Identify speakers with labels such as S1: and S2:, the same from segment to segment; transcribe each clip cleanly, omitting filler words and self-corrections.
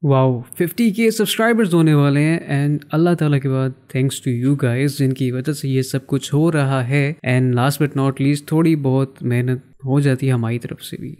S1: Wow 50K subscribers होने वाले हैं एंड अल्लाह ताला के बाद थैंक्स टू यू गाइस जिनकी वजह से ये सब कुछ हो रहा है। And last but not least थोड़ी बहुत मेहनत हो जाती है हमारी तरफ से भी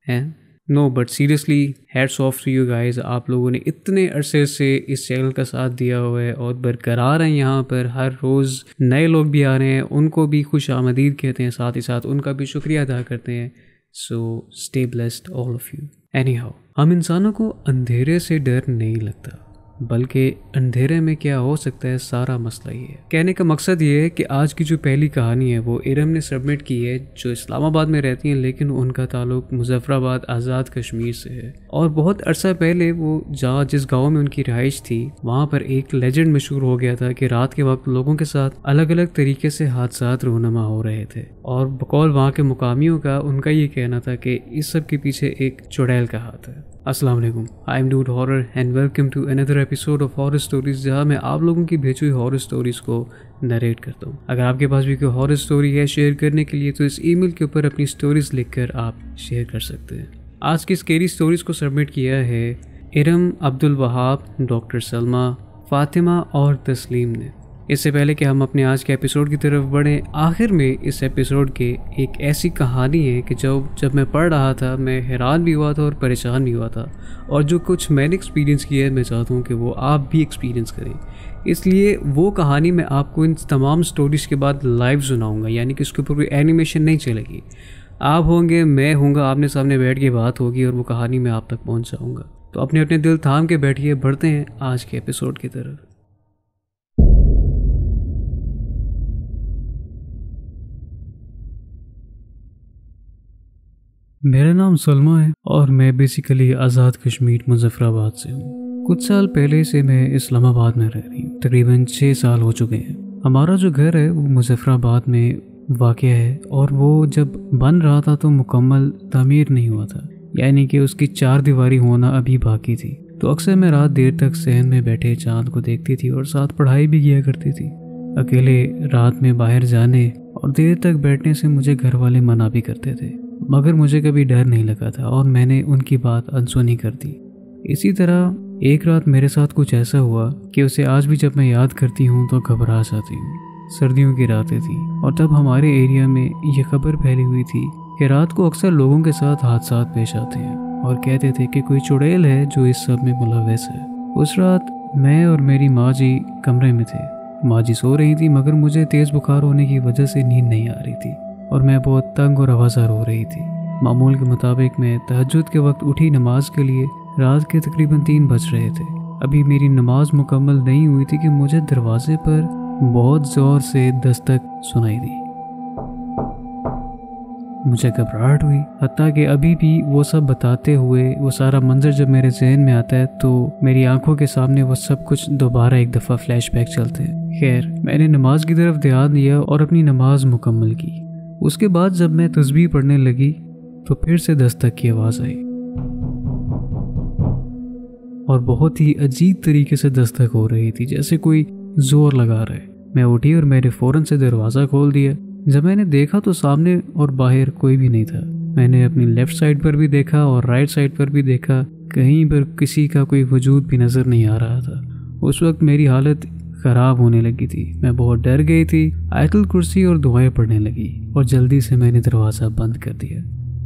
S1: है। No but seriously hats off to you guys, आप लोगों ने इतने अरसे से इस चैनल का साथ दिया हुआ है और बरकरार हैं। यहाँ पर हर रोज़ नए लोग भी आ रहे हैं, उनको भी खुश आमदीद कहते हैं, साथ ही साथ उनका भी शुक्रिया अदा करते हैं। So stay blessed all of you. Anyhow, हम इंसानों को अंधेरे से डर नहीं लगता, बल्कि अंधेरे में क्या हो सकता है सारा मसला ये है। कहने का मकसद ये है कि आज की जो पहली कहानी है वो इरम ने सबमिट की है, जो इस्लामाबाद में रहती हैं लेकिन उनका ताल्लुक मुजफ्फराबाद आज़ाद कश्मीर से है। और बहुत अरसा पहले वो जहाँ जिस गांव में उनकी रिहाइश थी वहाँ पर एक लेजेंड मशहूर हो गया था कि रात के वक्त लोगों के साथ अलग अलग तरीके से हादसात रूनमा हो रहे थे। और बकौल वहाँ के मुकामियों का उनका ये कहना था कि इस सब के पीछे एक चुड़ैल का हाथ है। अस्सलाम वालेकुम, I am dude horror and welcome to another episode of horror stories, जहाँ मैं आप लोगों की भेजी हुई हॉरर स्टोरीज को नरेट करता हूँ। अगर आपके पास भी कोई हॉरर स्टोरी है शेयर करने के लिए तो इस ईमेल के ऊपर अपनी स्टोरीज लिखकर आप शेयर कर सकते हैं। आज की स्केरी स्टोरीज को सबमिट किया है इरम, अब्दुल वहाब, डॉक्टर सलमा, फातिमा और तस्लीम ने। इससे पहले कि हम अपने आज के एपिसोड की तरफ बढ़ें, आखिर में इस एपिसोड के एक ऐसी कहानी है कि जब मैं पढ़ रहा था मैं हैरान भी हुआ था और परेशान भी हुआ था। और जो कुछ मैंने एक्सपीरियंस किया है मैं चाहता हूँ कि वो आप भी एक्सपीरियंस करें। इसलिए वो कहानी मैं आपको इन तमाम स्टोरीज के बाद लाइव सुनाऊँगा, यानी कि उसके ऊपर कोई एनिमेशन नहीं चलेगी। आप होंगे, मैं होऊंगा, आपने सामने बैठ के बात होगी और वो कहानी मैं आप तक पहुँच जाऊँगा। तो अपने अपने दिल थाम के बैठिए, बढ़ते हैं आज के एपिसोड की तरफ। मेरा नाम सलमा है और मैं बेसिकली आज़ाद कश्मीर मुजफ्फराबाद से हूँ। कुछ साल पहले से मैं इस्लामाबाद में रह रही हूँ, तकरीबन 6 साल हो चुके हैं। हमारा जो घर है वो मुजफ्फराबाद में वाक़ है और वो जब बन रहा था तो मुकम्मल तामीर नहीं हुआ था, यानी कि उसकी 4 दीवारी होना अभी बाकी थी। तो अक्सर मैं रात देर तक सहन में बैठे चाँद को देखती थी और साथ पढ़ाई भी किया करती थी। अकेले रात में बाहर जाने और देर तक बैठने से मुझे घर वाले मना भी करते थे, मगर मुझे कभी डर नहीं लगा था और मैंने उनकी बात अनसुनी कर दी। इसी तरह एक रात मेरे साथ कुछ ऐसा हुआ कि उसे आज भी जब मैं याद करती हूँ तो घबरा जाती हूँ। सर्दियों की रातें थी और तब हमारे एरिया में ये खबर फैली हुई थी कि रात को अक्सर लोगों के साथ हादसा पेश आते हैं और कहते थे कि कोई चुड़ैल है जो इस सब में मुलव्वस है। उस रात मैं और मेरी माँ जी कमरे में थे। माँ जी सो रही थी मगर मुझे तेज़ बुखार होने की वजह से नींद नहीं आ रही थी और मैं बहुत तंग और आवाज़ार हो रही थी। मामूल के मुताबिक मैं तहज्जुद के वक्त उठी नमाज के लिए। रात के तकरीबन 3 बज रहे थे। अभी मेरी नमाज मुकम्मल नहीं हुई थी कि मुझे दरवाजे पर बहुत ज़ोर से दस्तक सुनाई दी। मुझे घबराहट हुई, हत्ता कि अभी भी वो सब बताते हुए वो सारा मंजर जब मेरे जहन में आता है तो मेरी आंखों के सामने वो सब कुछ दोबारा एक दफ़ा फ्लैशबैक चलते हैं। खैर, मैंने नमाज की तरफ ध्यान दिया और अपनी नमाज मुकम्मल की। उसके बाद जब मैं तस्बीह पढ़ने लगी तो फिर से दस्तक की आवाज़ आई और बहुत ही अजीब तरीके से दस्तक हो रही थी, जैसे कोई जोर लगा रहा है। मैं उठी और मैंने फ़ौरन से दरवाज़ा खोल दिया। जब मैंने देखा तो सामने और बाहर कोई भी नहीं था। मैंने अपनी लेफ़्ट साइड पर भी देखा और राइट साइड पर भी देखा, कहीं पर किसी का कोई वजूद भी नज़र नहीं आ रहा था। उस वक्त मेरी हालत ख़राब होने लगी थी। मैं बहुत डर गई थी। आयतुल कुर्सी और दुआएं पढ़ने लगी और जल्दी से मैंने दरवाज़ा बंद कर दिया।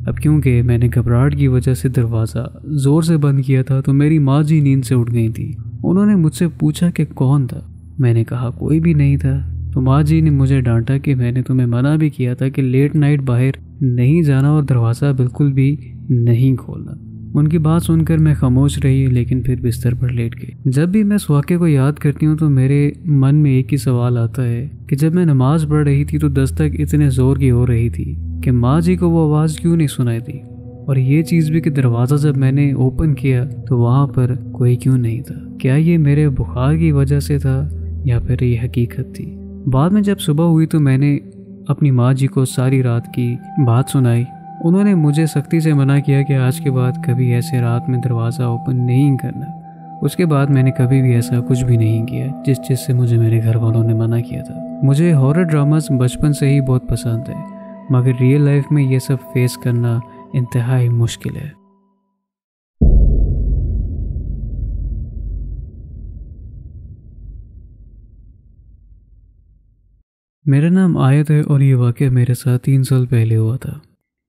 S1: अब क्योंकि मैंने घबराहट की वजह से दरवाज़ा ज़ोर से बंद किया था तो मेरी माँ जी नींद से उठ गई थी। उन्होंने मुझसे पूछा कि कौन था। मैंने कहा कोई भी नहीं था। तो माँ जी ने मुझे डांटा कि मैंने तुम्हें मना भी किया था कि लेट नाइट बाहर नहीं जाना और दरवाज़ा बिल्कुल भी नहीं खोलना। उनकी बात सुनकर मैं खामोश रही, लेकिन फिर बिस्तर पर लेट गई। जब भी मैं इस वाक़े को याद करती हूँ तो मेरे मन में एक ही सवाल आता है कि जब मैं नमाज़ पढ़ रही थी तो दस्तक इतने ज़ोर की हो रही थी कि माँ जी को वो आवाज़ क्यों नहीं सुनाई दी, और ये चीज़ भी कि दरवाज़ा जब मैंने ओपन किया तो वहाँ पर कोई क्यों नहीं था। क्या ये मेरे बुखार की वजह से था या फिर ये हकीकत थी। बाद में जब सुबह हुई तो मैंने अपनी माँ जी को सारी रात की बात सुनाई। उन्होंने मुझे सख्ती से मना किया कि आज के बाद कभी ऐसे रात में दरवाज़ा ओपन नहीं करना। उसके बाद मैंने कभी भी ऐसा कुछ भी नहीं किया जिस चीज़ से मुझे मेरे घर वालों ने मना किया था। मुझे हॉरर ड्रामास बचपन से ही बहुत पसंद है, मगर रियल लाइफ में ये सब फेस करना इंतहाई मुश्किल है। मेरा नाम आयत है और ये वाक़या मेरे साथ 3 साल पहले हुआ था।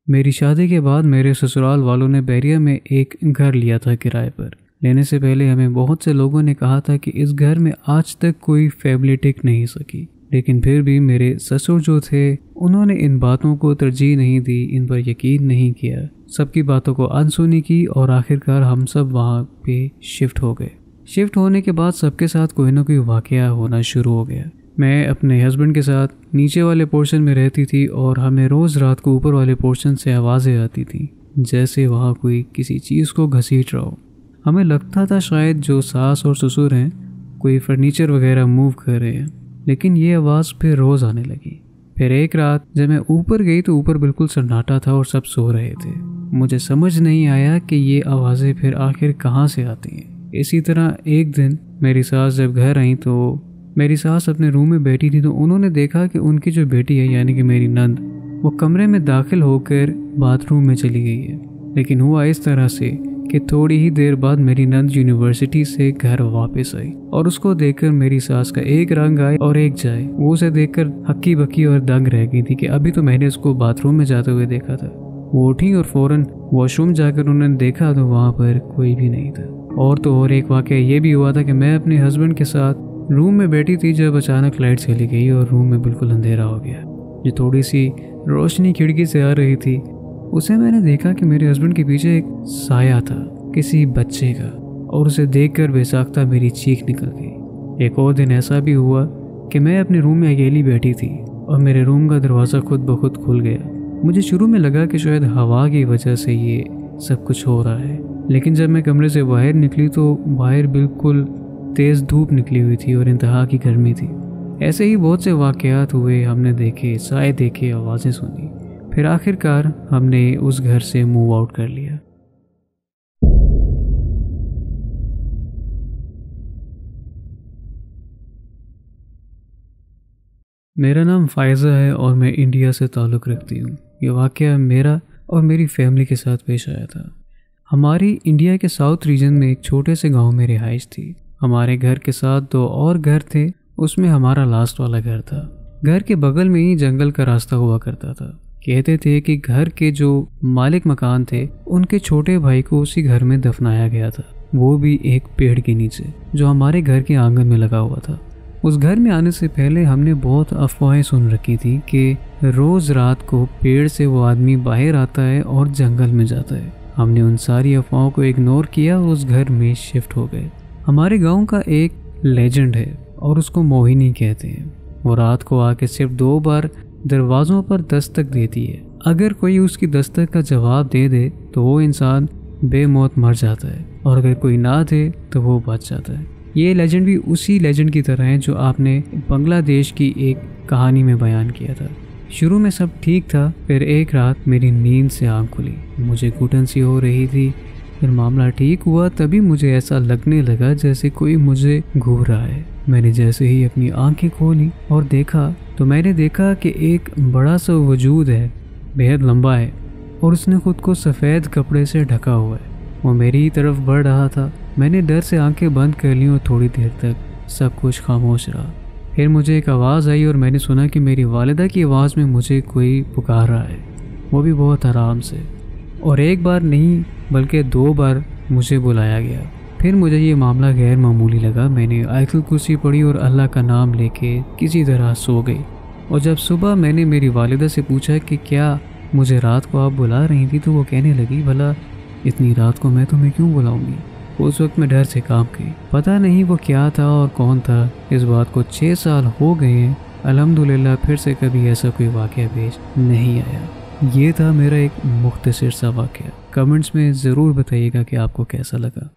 S1: मेरी शादी के बाद मेरे ससुराल वालों ने बैरिया में एक घर लिया था किराए पर। लेने से पहले हमें बहुत से लोगों ने कहा था कि इस घर में आज तक कोई फैमिली टिक नहीं सकी, लेकिन फिर भी मेरे ससुर जो थे उन्होंने इन बातों को तरजीह नहीं दी, इन पर यकीन नहीं किया, सबकी बातों को अनसुनी की और आखिरकार हम सब वहाँ पे शिफ्ट हो गए। शिफ्ट होने के बाद सबके साथ कोई ना कोई वाक़या होना शुरू हो गया। मैं अपने हस्बैंड के साथ नीचे वाले पोर्शन में रहती थी और हमें रोज़ रात को ऊपर वाले पोर्शन से आवाज़ें आती थी, जैसे वहाँ कोई किसी चीज़ को घसीट रहा हो। हमें लगता था शायद जो सास और ससुर हैं कोई फर्नीचर वगैरह मूव कर रहे हैं, लेकिन ये आवाज़ फिर रोज़ आने लगी। फिर एक रात जब मैं ऊपर गई तो ऊपर बिल्कुल सन्नाटा था और सब सो रहे थे। मुझे समझ नहीं आया कि ये आवाज़ें फिर आखिर कहाँ से आती हैं। इसी तरह एक दिन मेरी सास जब घर आई तो मेरी सास अपने रूम में बैठी थी, तो उन्होंने देखा कि उनकी जो बेटी है यानी कि मेरी नंद, वो कमरे में दाखिल होकर बाथरूम में चली गई है। लेकिन हुआ इस तरह से कि थोड़ी ही देर बाद मेरी नंद यूनिवर्सिटी से घर वापस आई और उसको देखकर मेरी सास का एक रंग आए और एक जाए। वो उसे देखकर हक्की बक्की और दंग रह गई थी कि अभी तो मैंने उसको बाथरूम में जाते हुए देखा था। वो उठी और फौरन वॉशरूम जाकर उन्होंने देखा तो वहाँ पर कोई भी नहीं था। और तो और एक वाक़या ये भी हुआ था कि मैं अपने हस्बैंड के साथ रूम में बैठी थी जब अचानक लाइट चली गई और रूम में बिल्कुल अंधेरा हो गया। जो थोड़ी सी रोशनी खिड़की से आ रही थी उसे मैंने देखा कि मेरे हस्बैंड के पीछे एक साया था किसी बच्चे का, और उसे देखकर बेसाख्ता मेरी चीख निकल गई। एक और दिन ऐसा भी हुआ कि मैं अपने रूम में अकेली बैठी थी और मेरे रूम का दरवाज़ा खुद ब खुद खुल गया। मुझे शुरू में लगा कि शायद हवा की वजह से ये सब कुछ हो रहा है, लेकिन जब मैं कमरे से बाहर निकली तो बाहर बिल्कुल तेज़ धूप निकली हुई थी और इंतहा की गर्मी थी। ऐसे ही बहुत से वाक़यात हुए, हमने देखे, साए देखे, आवाज़ें सुनी। फिर आखिरकार हमने उस घर से मूव आउट कर लिया। मेरा नाम फ़ायज़ा है और मैं इंडिया से ताल्लुक़ रखती हूँ। ये वाक़या मेरा और मेरी फैमिली के साथ पेश आया था। हमारी इंडिया के साउथ रीजन में एक छोटे से गांव में रिहाइश थी। हमारे घर के साथ 2 और घर थे, उसमें हमारा लास्ट वाला घर था। घर के बगल में ही जंगल का रास्ता हुआ करता था। कहते थे कि घर के जो मालिक मकान थे उनके छोटे भाई को उसी घर में दफनाया गया था, वो भी एक पेड़ के नीचे जो हमारे घर के आंगन में लगा हुआ था। उस घर में आने से पहले हमने बहुत अफवाहें सुन रखी थी कि रोज़ रात को पेड़ से वो आदमी बाहर आता है और जंगल में जाता है। हमने उन सारी अफवाहों को इग्नोर किया और उस घर में शिफ्ट हो गए। हमारे गांव का एक लेजेंड है और उसको मोहिनी कहते हैं। वो रात को आके सिर्फ 2 बार दरवाज़ों पर दस्तक देती है। अगर कोई उसकी दस्तक का जवाब दे दे तो वो इंसान बेमौत मर जाता है, और अगर कोई ना दे तो वो बच जाता है। ये लेजेंड भी उसी लेजेंड की तरह है जो आपने बांग्लादेश की एक कहानी में बयान किया था। शुरू में सब ठीक था, फिर एक रात मेरी नींद से आँख खुली, मुझे घुटन सी हो रही थी। फिर मामला ठीक हुआ, तभी मुझे ऐसा लगने लगा जैसे कोई मुझे घूर रहा है। मैंने जैसे ही अपनी आंखें खोली और देखा तो मैंने देखा कि एक बड़ा सा वजूद है, बेहद लंबा है और उसने खुद को सफ़ेद कपड़े से ढका हुआ है। वो मेरी ही तरफ बढ़ रहा था। मैंने डर से आंखें बंद कर लीं और थोड़ी देर तक सब कुछ खामोश रहा। फिर मुझे एक आवाज़ आई और मैंने सुना कि मेरी वालिदा की आवाज़ में मुझे कोई पुकार रहा है, वो भी बहुत आराम से। और एक बार नहीं बल्कि 2 बार मुझे बुलाया गया। फिर मुझे ये मामला गैर मामूली लगा। मैंने आयतुल कुर्सी पढ़ी और अल्लाह का नाम लेके किसी तरह सो गई। और जब सुबह मैंने मेरी वालिदा से पूछा कि क्या मुझे रात को आप बुला रही थी, तो वो कहने लगी, भला इतनी रात को मैं तुम्हें क्यों बुलाऊंगी। उस वक्त मैं डर से कांप गई। पता नहीं वो क्या था और कौन था। इस बात को 6 साल हो गए हैं। अल्हम्दुलिल्लाह फिर से कभी ऐसा कोई वाक़या पेश नहीं आया। ये था मेरा एक मुख्तसर सा वाक़या। कमेंट्स में ज़रूर बताइएगा कि आपको कैसा लगा।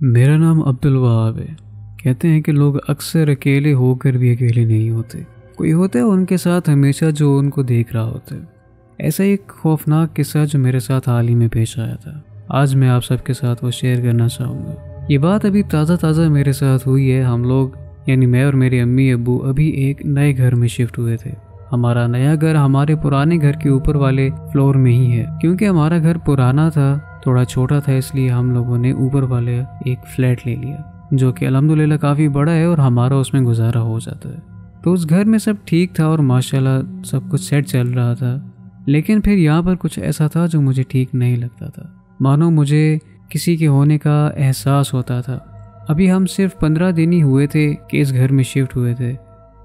S1: मेरा नाम अब्दुल वहाब है। कहते हैं कि लोग अक्सर अकेले होकर भी अकेले नहीं होते। कोई होता है उनके साथ हमेशा जो उनको देख रहा होता है। ऐसा एक खौफनाक किस्सा जो मेरे साथ हाल ही में पेश आया था, आज मैं आप सबके साथ वो शेयर करना चाहूँगा। ये बात अभी ताज़ा मेरे साथ हुई है। हम लोग यानी मैं और मेरे अम्मी अब्बू अभी एक नए घर में शिफ्ट हुए थे। हमारा नया घर हमारे पुराने घर के ऊपर वाले फ्लोर में ही है। क्योंकि हमारा घर पुराना था थोड़ा छोटा था, इसलिए हम लोगों ने ऊपर वाले एक फ्लैट ले लिया जो कि अल्हम्दुलिल्लाह काफ़ी बड़ा है और हमारा उसमें गुजारा हो जाता है। तो उस घर में सब ठीक था और माशाल्लाह सब कुछ सेट चल रहा था। लेकिन फिर यहाँ पर कुछ ऐसा था जो मुझे ठीक नहीं लगता था, मानो मुझे किसी के होने का एहसास होता था। अभी हम सिर्फ 15 दिन ही हुए थे कि इस घर में शिफ्ट हुए थे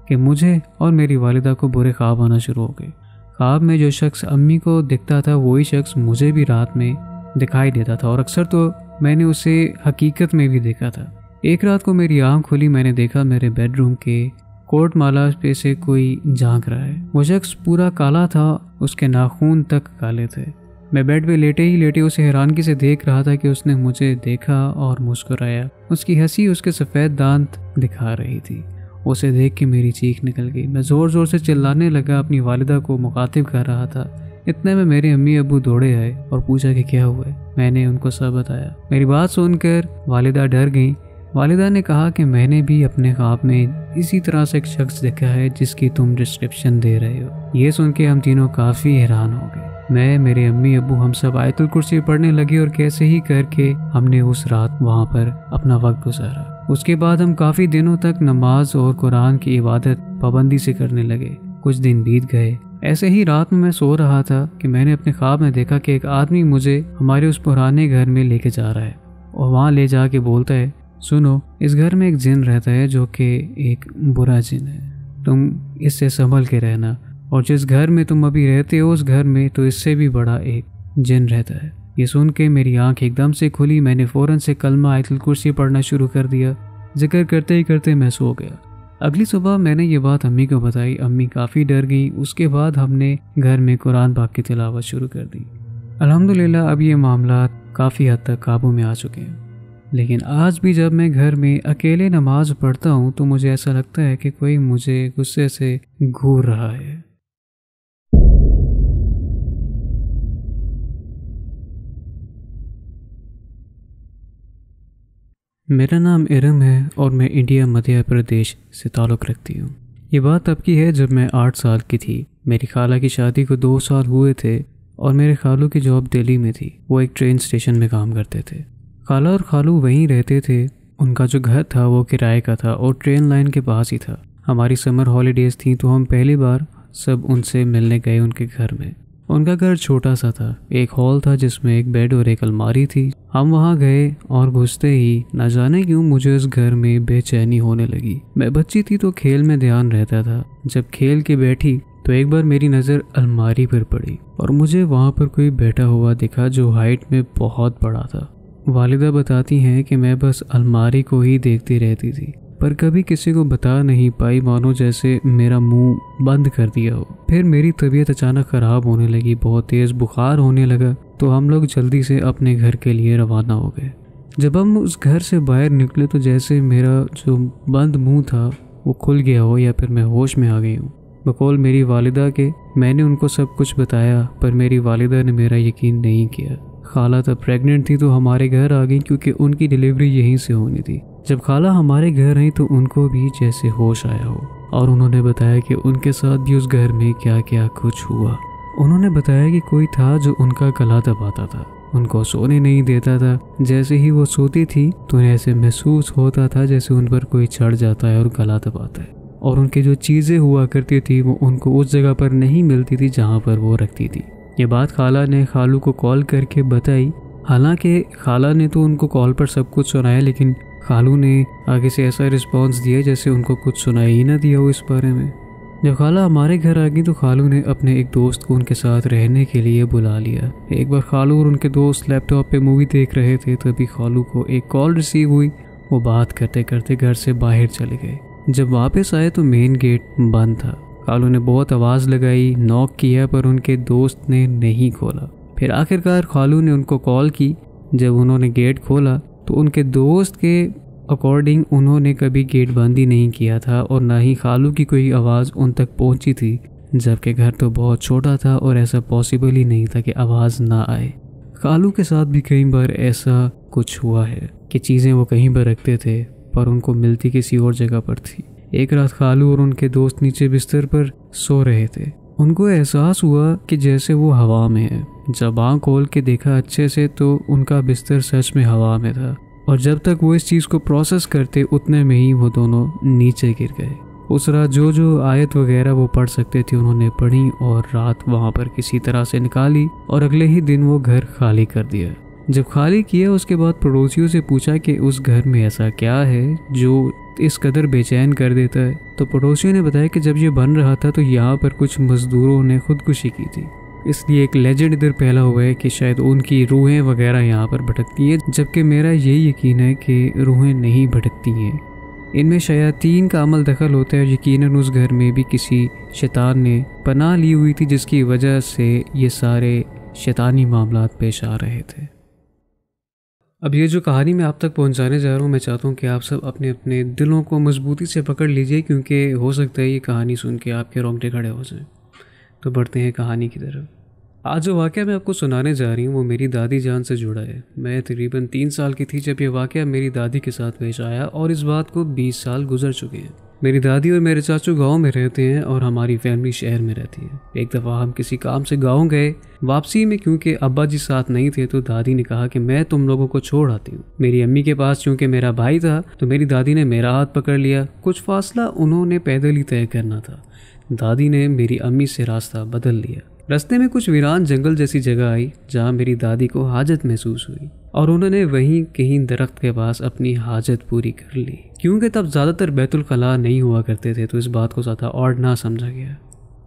S1: कि मुझे और मेरी वालिदा को बुरे ख्वाब आना शुरू हो गए। ख्वाब में जो शख्स अम्मी को दिखता था वही शख्स मुझे भी रात में दिखाई देता था और अक्सर तो मैंने उसे हकीकत में भी देखा था। एक रात को मेरी आँख खुली, मैंने देखा मेरे बेडरूम के कोटमाला पे से कोई झांक रहा है। वो शख्स पूरा काला था, उसके नाखून तक काले थे। मैं बेड पे लेटे ही लेटे उसे हैरानगी से देख रहा था कि उसने मुझे देखा और मुस्कुराया। उसकी हंसी उसके सफ़ेद दांत दिखा रही थी। उसे देख के मेरी चीख निकल गई। मैं ज़ोर ज़ोर से चिल्लाने लगा, अपनी वालिदा को मुखातिब कर रहा था। इतने में मेरे अम्मी अब्बू दौड़े आए और पूछा कि क्या हुआ है। मैंने उनको सब बताया। मेरी बात सुनकर वालिदा डर गई। वालिदा ने कहा कि मैंने भी अपने ख्वाब में इसी तरह से एक शख्स देखा है जिसकी तुम डिस्क्रिप्शन दे रहे हो। ये सुन के हम तीनों काफ़ी हैरान हो गए। मैं, मेरे अम्मी अब्बू, हम सब आयतुल कुर्सी पढ़ने लगे और कैसे ही करके हमने उस रात वहाँ पर अपना वक्त गुजारा। उसके बाद हम काफ़ी दिनों तक नमाज और कुरान की इबादत पाबंदी से करने लगे। कुछ दिन बीत गए। ऐसे ही रात में मैं सो रहा था कि मैंने अपने ख्वाब में देखा कि एक आदमी मुझे हमारे उस पुराने घर में लेके जा रहा है और वहाँ ले जा के बोलता है, सुनो, इस घर में एक जिन रहता है जो कि एक बुरा जिन है, तुम इससे संभल के रहना, और जिस घर में तुम अभी रहते हो उस घर में तो इससे भी बड़ा एक जिन रहता है। ये सुन के मेरी आंख एकदम से खुली। मैंने फ़ौरन से कलमा आयतुल कुर्सी पढ़ना शुरू कर दिया। जिक्र करते ही करते मैं सो गया। अगली सुबह मैंने ये बात अम्मी को बताई। अम्मी काफ़ी डर गई। उसके बाद हमने घर में कुरान पाक की तिलावत शुरू कर दी। अल्हम्दुलिल्लाह अब ये मामला काफ़ी हद तक काबू में आ चुके हैं। लेकिन आज भी जब मैं घर में अकेले नमाज पढ़ता हूँ तो मुझे ऐसा लगता है कि कोई मुझे गुस्से से घूर रहा है। मेरा नाम इरम है और मैं इंडिया मध्य प्रदेश से ताल्लुक़ रखती हूँ। ये बात तब की है जब मैं 8 साल की थी। मेरी खाला की शादी को 2 साल हुए थे और मेरे खालू की जॉब दिल्ली में थी। वो एक ट्रेन स्टेशन में काम करते थे। खाला और खालू वहीं रहते थे। उनका जो घर था वो किराए का था और ट्रेन लाइन के पास ही था। हमारी समर हॉलीडेज़ थी तो हम पहली बार सब उनसे मिलने गए उनके घर में। उनका घर छोटा सा था। एक हॉल था जिसमें एक बेड और एक अलमारी थी। हम वहाँ गए और घुसते ही न जाने क्यों मुझे उस घर में बेचैनी होने लगी। मैं बच्ची थी तो खेल में ध्यान रहता था। जब खेल के बैठी तो एक बार मेरी नज़र अलमारी पर पड़ी और मुझे वहाँ पर कोई बैठा हुआ दिखा जो हाइट में बहुत बड़ा था। वालिदा बताती हैं कि मैं बस अलमारी को ही देखती रहती थी पर कभी किसी को बता नहीं पाई, मानो जैसे मेरा मुंह बंद कर दिया हो। फिर मेरी तबीयत अचानक ख़राब होने लगी, बहुत तेज़ बुखार होने लगा तो हम लोग जल्दी से अपने घर के लिए रवाना हो गए। जब हम उस घर से बाहर निकले तो जैसे मेरा जो बंद मुंह था वो खुल गया हो या फिर मैं होश में आ गई हूँ। बकौल मेरी वालिदा के मैंने उनको सब कुछ बताया पर मेरी वालिदा ने मेरा यकीन नहीं किया। खाला तब प्रेग्नेंट थी तो हमारे घर आ गई क्योंकि उनकी डिलीवरी यहीं से होनी थी। जब खाला हमारे घर आई तो उनको भी जैसे होश आया हो और उन्होंने बताया कि उनके साथ भी उस घर में क्या क्या कुछ हुआ। उन्होंने बताया कि कोई था जो उनका गला दबाता था, उनको सोने नहीं देता था। जैसे ही वो सोती थी तो उन्हें ऐसे महसूस होता था जैसे उन पर कोई चढ़ जाता है और गला दबाता है। और उनकी जो चीज़ें हुआ करती थी वो उनको उस जगह पर नहीं मिलती थी जहाँ पर वो रखती थी। ये बात खाला ने खालू को कॉल करके बताई। हालांकि खाला ने तो उनको कॉल पर सब कुछ सुनाया लेकिन खालू ने आगे से ऐसा रिस्पांस दिया जैसे उनको कुछ सुनाई ही ना दिया हो इस बारे में। जब खाला हमारे घर आ गई तो खालू ने अपने एक दोस्त को उनके साथ रहने के लिए बुला लिया। एक बार खालू और उनके दोस्त लैपटॉप पे मूवी देख रहे थे तभी खालू को एक कॉल रिसीव हुई। वो बात करते करते घर से बाहर चले गए। जब वापस आए तो मेन गेट बंद था। खालू ने बहुत आवाज़ लगाई, नॉक किया पर उनके दोस्त ने नहीं खोला। फिर आखिरकार खालू ने उनको कॉल की। जब उन्होंने गेट खोला तो उनके दोस्त के अकॉर्डिंग उन्होंने कभी गेट बंद ही नहीं किया था और ना ही खालू की कोई आवाज़ उन तक पहुंची थी, जबकि घर तो बहुत छोटा था और ऐसा पॉसिबल ही नहीं था कि आवाज़ ना आए। खालू के साथ भी कई बार ऐसा कुछ हुआ है कि चीज़ें वो कहीं पर रखते थे पर उनको मिलती किसी और जगह पर थी। एक रात खालू और उनके दोस्त नीचे बिस्तर पर सो रहे थे। उनको एहसास हुआ कि जैसे वो हवा में है। जब आँख खोल के देखा अच्छे से तो उनका बिस्तर सच में हवा में था, और जब तक वो इस चीज़ को प्रोसेस करते उतने में ही वो दोनों नीचे गिर गए। उस रात जो आयत वगैरह वो पढ़ सकते थे उन्होंने पढ़ी और रात वहाँ पर किसी तरह से निकाली, और अगले ही दिन वो घर खाली कर दिया। जब खाली किया उसके बाद पड़ोसियों से पूछा कि उस घर में ऐसा क्या है जो इस कदर बेचैन कर देता है, तो पड़ोसियों ने बताया कि जब ये बन रहा था तो यहाँ पर कुछ मजदूरों ने खुदकुशी की थी, इसलिए एक लेजेंड इधर फैला हुआ है कि शायद उनकी रूहें वगैरह यहाँ पर भटकती हैं, जबकि मेरा यही यकीन है कि रूहें नहीं भटकती हैं। इनमें शयातीन का अमल दखल होता है और यकीनन उस घर में भी किसी शैतान ने पनाह ली हुई थी, जिसकी वजह से ये सारे शैतानी मामलात पेश आ रहे थे। अब ये जो कहानी मैं आप तक पहुंचाने जा रहा हूँ, मैं चाहता हूँ कि आप सब अपने अपने दिलों को मजबूती से पकड़ लीजिए, क्योंकि हो सकता है ये कहानी सुन के आपके रोंगटे खड़े हो जाएं। तो बढ़ते हैं कहानी की तरफ। आज जो वाक़या मैं आपको सुनाने जा रही हूँ वो मेरी दादी जान से जुड़ा है। मैं तकरीबन 3 साल की थी जब ये वाक़या मेरी दादी के साथ पेश आया, और इस बात को 20 साल गुजर चुके हैं। मेरी दादी और मेरे चाचू गांव में रहते हैं और हमारी फैमिली शहर में रहती है। एक दफ़ा हम किसी काम से गांव गए, वापसी में क्योंकि अब्बा जी साथ नहीं थे तो दादी ने कहा कि मैं तुम लोगों को छोड़ आती हूँ। मेरी अम्मी के पास चूँकि मेरा भाई था तो मेरी दादी ने मेरा हाथ पकड़ लिया। कुछ फासला उन्होंने पैदल ही तय करना था। दादी ने मेरी अम्मी से रास्ता बदल लिया। रास्ते में कुछ वीरान जंगल जैसी जगह आई जहाँ मेरी दादी को हाजत महसूस हुई, और उन्होंने वहीं कहीं दरख्त के पास अपनी हाजत पूरी कर ली। क्योंकि तब ज़्यादातर बैतुल खला नहीं हुआ करते थे तो इस बात को ज़्यादा ऑड ना समझा गया।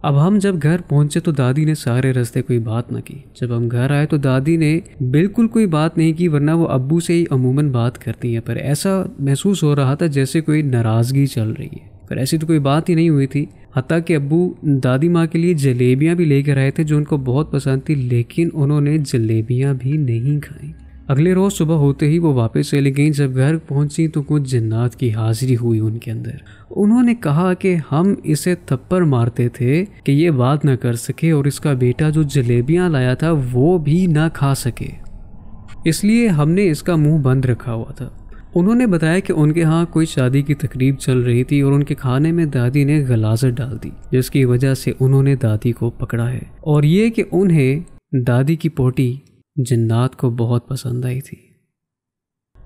S1: अब हम जब घर पहुंचे तो दादी ने सारे रास्ते कोई बात न की। जब हम घर आए तो दादी ने बिल्कुल कोई बात नहीं की, वरना वो अब्बू से ही अमूमन बात करती हैं, पर ऐसा महसूस हो रहा था जैसे कोई नाराज़गी चल रही है, पर ऐसी तो कोई बात ही नहीं हुई थी। हत्ता कि अब्बू दादी माँ के लिए जलेबियाँ भी लेकर आए थे जो उनको बहुत पसंद थी, लेकिन उन्होंने जलेबियाँ भी नहीं खाई। अगले रोज़ सुबह होते ही वो वापस चली गईं। जब घर पहुंची तो कुछ जिन्नात की हाजिरी हुई उनके अंदर। उन्होंने कहा कि हम इसे थप्पड़ मारते थे कि ये बात ना कर सके, और इसका बेटा जो जलेबियाँ लाया था वो भी ना खा सके, इसलिए हमने इसका मुंह बंद रखा हुआ था। उन्होंने बताया कि उनके यहाँ कोई शादी की तकरीब चल रही थी और उनके खाने में दादी ने गलाजत डाल दी, जिसकी वजह से उन्होंने दादी को पकड़ा है, और ये कि उन्हें दादी की पोटी जिन्नात को बहुत पसंद आई थी।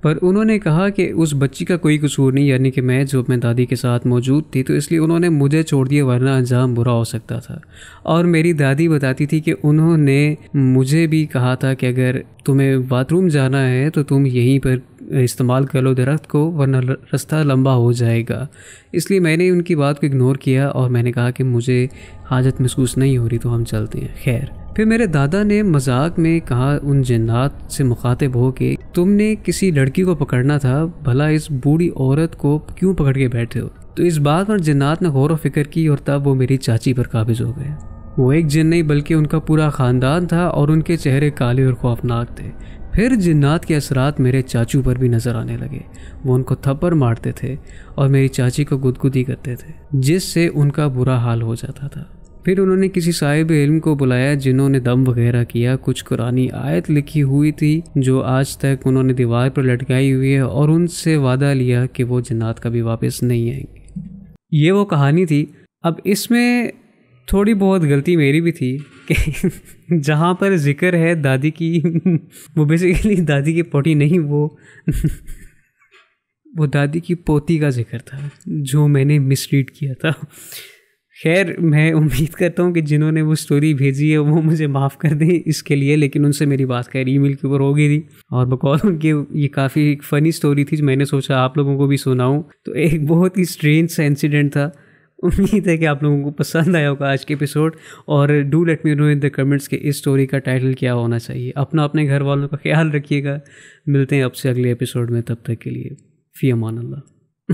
S1: पर उन्होंने कहा कि उस बच्ची का कोई कसूर नहीं, यानी कि मैं जो अपने दादी के साथ मौजूद थी, तो इसलिए उन्होंने मुझे छोड़ दिया, वरना अंजाम बुरा हो सकता था। और मेरी दादी बताती थी कि उन्होंने मुझे भी कहा था कि अगर तुम्हें बाथरूम जाना है तो तुम यहीं पर इस्तेमाल कर लो दरख्त को, वरना रास्ता लंबा हो जाएगा। इसलिए मैंने उनकी बात को इग्नोर किया और मैंने कहा कि मुझे हाजत महसूस नहीं हो रही तो हम चलते हैं। खैर, फिर मेरे दादा ने मजाक में कहा उन जिन्नात से मुखातिब हो के, तुमने किसी लड़की को पकड़ना था, भला इस बूढ़ी औरत को क्यों पकड़ के बैठे हो। तो इस बात पर जिन्नात ने गौर व फिक्र की और तब वो मेरी चाची पर काबिज हो गए। वो एक जिन नहीं बल्कि उनका पूरा ख़ानदान था और उनके चेहरे काले और खौफनाक थे। फिर जिन्नात के असरात मेरे चाचू पर भी नज़र आने लगे। वो उनको थप्पड़ मारते थे और मेरी चाची को गुदगुदी करते थे, जिससे उनका बुरा हाल हो जाता था। फिर उन्होंने किसी साहिब इल्म को बुलाया जिन्होंने दम वगैरह किया। कुछ कुरानी आयत लिखी हुई थी जो आज तक उन्होंने दीवार पर लटकाई हुई है, और उनसे वादा लिया कि वो जिन्नात कभी वापस नहीं आएंगे। ये वो कहानी थी। अब इसमें थोड़ी बहुत गलती मेरी भी थी कि जहाँ पर जिक्र है दादी की, वो बेसिकली दादी की पोती नहीं, वो दादी की पोती का जिक्र था जो मैंने मिसरीड किया था। खैर, मैं उम्मीद करता हूँ कि जिन्होंने वो स्टोरी भेजी है वो मुझे माफ़ कर दें इसके लिए, लेकिन उनसे मेरी बात खैर ईमेल के ऊपर हो गई थी और बकौल उनकी ये काफ़ी फ़नी स्टोरी थी, मैंने सोचा आप लोगों को भी सुनाऊँ। तो एक बहुत ही स्ट्रेंज सा इंसिडेंट था। उम्मीद है कि आप लोगों को पसंद आया होगा आज के एपिसोड, और do let me know in the comments कि इस स्टोरी का टाइटल क्या होना चाहिए। अपने घर वालों का ख्याल रखिएगा। मिलते हैं आपसे अगले एपिसोड में, तब तक के लिए फ़ी अमान अल्लाह।